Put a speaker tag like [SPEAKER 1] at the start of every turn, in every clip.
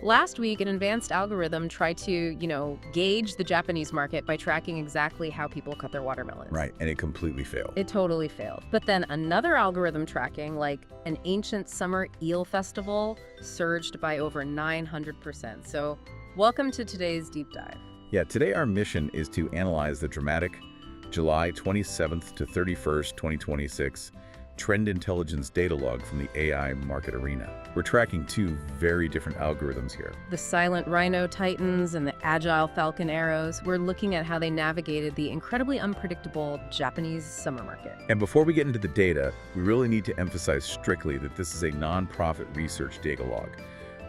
[SPEAKER 1] Last week, an advanced algorithm tried to, gauge the Japanese market by tracking exactly how people cut their watermelons.
[SPEAKER 2] Right, and it completely failed.
[SPEAKER 1] It totally failed. But then another algorithm tracking, like an ancient summer eel festival, surged by over 900%. So welcome to today's deep dive.
[SPEAKER 2] Yeah, today our mission is to analyze the dramatic July 27th to 31st, 2026 trend intelligence data log from the AI market arena. We're tracking two very different algorithms here.
[SPEAKER 1] The silent Rhino titans and the agile Falcon arrows, we're looking at how they navigated the incredibly unpredictable Japanese summer market.
[SPEAKER 2] And before we get into the data, we really need to emphasize strictly that this is a non-profit research data log.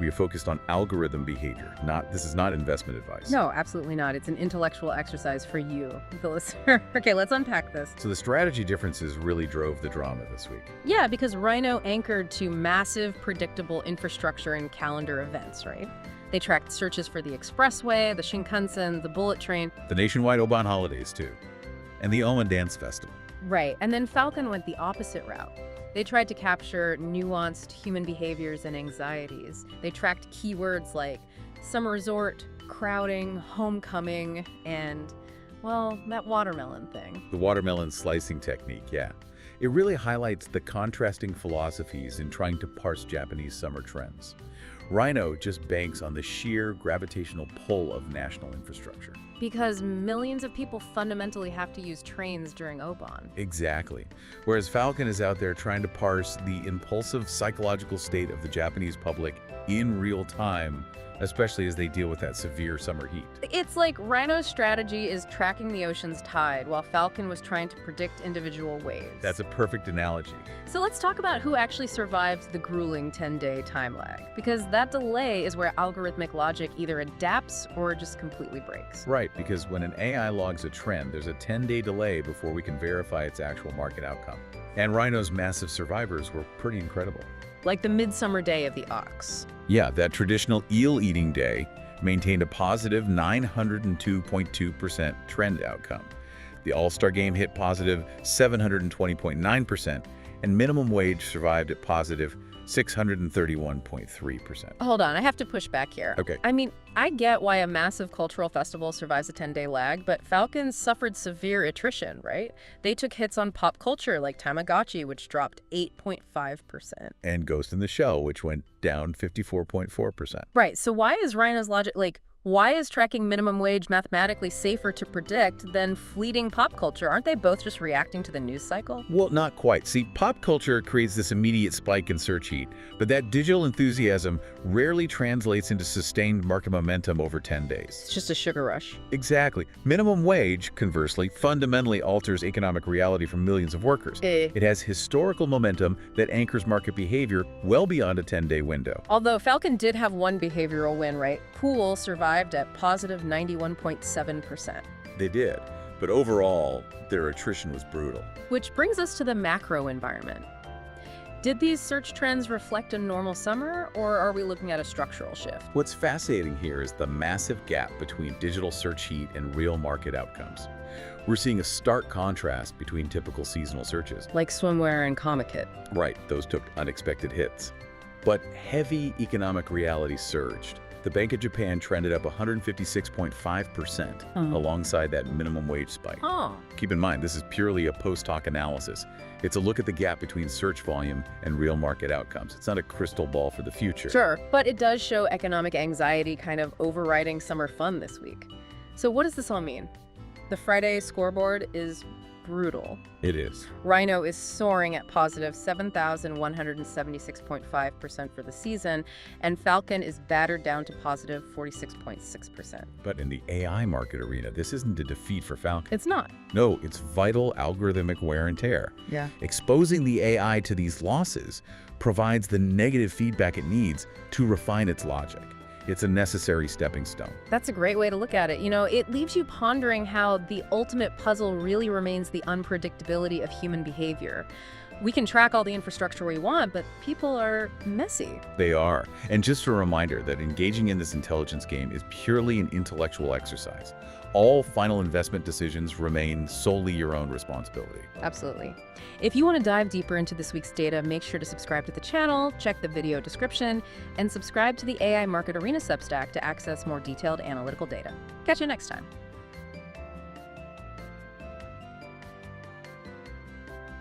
[SPEAKER 2] We are focused on algorithm behavior. This is not investment advice.
[SPEAKER 1] No, absolutely not. It's an intellectual exercise for you, the listener. Okay, let's unpack this.
[SPEAKER 2] So the strategy differences really drove the drama this week.
[SPEAKER 1] Yeah, because Rhino anchored to massive, predictable infrastructure and calendar events, right? They tracked searches for the expressway, the Shinkansen, the bullet train.
[SPEAKER 2] The nationwide Oban holidays, too. And the Oman Dance Festival.
[SPEAKER 1] Right, and then Falcon went the opposite route. They tried to capture nuanced human behaviors and anxieties. They tracked keywords like summer resort, crowding, homecoming, and, well, that watermelon thing.
[SPEAKER 2] The watermelon slicing technique, yeah. It really highlights the contrasting philosophies in trying to parse Japanese summer trends. Rhino just banks on the sheer gravitational pull of national infrastructure.
[SPEAKER 1] Because millions of people fundamentally have to use trains during Oban.
[SPEAKER 2] Exactly. Whereas Falcon is out there trying to parse the impulsive psychological state of the Japanese public in real time, especially as they deal with that severe summer heat.
[SPEAKER 1] It's like Rhino's strategy is tracking the ocean's tide, while Falcon was trying to predict individual waves.
[SPEAKER 2] That's a perfect analogy.
[SPEAKER 1] So let's talk about who actually survived the grueling 10-day time lag, because that delay is where algorithmic logic either adapts or just completely breaks.
[SPEAKER 2] Right, because when an AI logs a trend, there's a 10-day delay before we can verify its actual market outcome. And Rhino's massive survivors were pretty incredible.
[SPEAKER 1] Like the midsummer day of the ox.
[SPEAKER 2] Yeah, that traditional eel-eating day maintained a positive 902.2% trend outcome. The All-Star Game hit positive 720.9%, and minimum wage survived at positive 631.3%.
[SPEAKER 1] Hold on, I have to push back here.
[SPEAKER 2] Okay.
[SPEAKER 1] I mean, I get why a massive cultural festival survives a 10-day lag, but Falcons suffered severe attrition, right? They took hits on pop culture like Tamagotchi, which dropped 8.5%.
[SPEAKER 2] And Ghost in the Shell, which went down 54.4%.
[SPEAKER 1] Right, so why is Rhino's logic, why is tracking minimum wage mathematically safer to predict than fleeting pop culture? Aren't they both just reacting to the news cycle?
[SPEAKER 2] Well, not quite. See, pop culture creates this immediate spike in search heat, but that digital enthusiasm rarely translates into sustained market momentum over 10 days.
[SPEAKER 1] It's just a sugar rush.
[SPEAKER 2] Exactly. Minimum wage, conversely, fundamentally alters economic reality for millions of workers. It has historical momentum that anchors market behavior well beyond a 10-day window.
[SPEAKER 1] Although Falcon did have one behavioral win, right? Pool survived at positive 91.7%.
[SPEAKER 2] They did, but overall, their attrition was brutal.
[SPEAKER 1] Which brings us to the macro environment. Did these search trends reflect a normal summer, or are we looking at a structural shift?
[SPEAKER 2] What's fascinating here is the massive gap between digital search heat and real market outcomes. We're seeing a stark contrast between typical seasonal searches.
[SPEAKER 1] Like swimwear and comic kit.
[SPEAKER 2] Right, those took unexpected hits. But heavy economic reality surged. The Bank of Japan trended up 156.5% alongside that minimum wage spike. Keep in mind, this is purely a post-hoc analysis. It's a look at the gap between search volume and real market outcomes. It's not a crystal ball for the future.
[SPEAKER 1] Sure, but it does show economic anxiety kind of overriding summer fun this week. So what does this all mean? The Friday scoreboard is brutal.
[SPEAKER 2] It is.
[SPEAKER 1] Rhino is soaring at positive 7,176.5% for the season, and Falcon is battered down to positive 46.6%.
[SPEAKER 2] But in the AI market arena, this isn't a defeat for Falcon.
[SPEAKER 1] It's not.
[SPEAKER 2] No, it's vital algorithmic wear and tear.
[SPEAKER 1] Yeah.
[SPEAKER 2] Exposing the AI to these losses provides the negative feedback it needs to refine its logic. It's a necessary stepping stone.
[SPEAKER 1] That's a great way to look at it. It leaves you pondering how the ultimate puzzle really remains the unpredictability of human behavior. We can track all the infrastructure we want, but people are messy.
[SPEAKER 2] They are. And just a reminder that engaging in this intelligence game is purely an intellectual exercise. All final investment decisions remain solely your own responsibility.
[SPEAKER 1] Absolutely. If you want to dive deeper into this week's data, make sure to subscribe to the channel, check the video description, and subscribe to the AI Market Arena Substack to access more detailed analytical data. Catch you next time.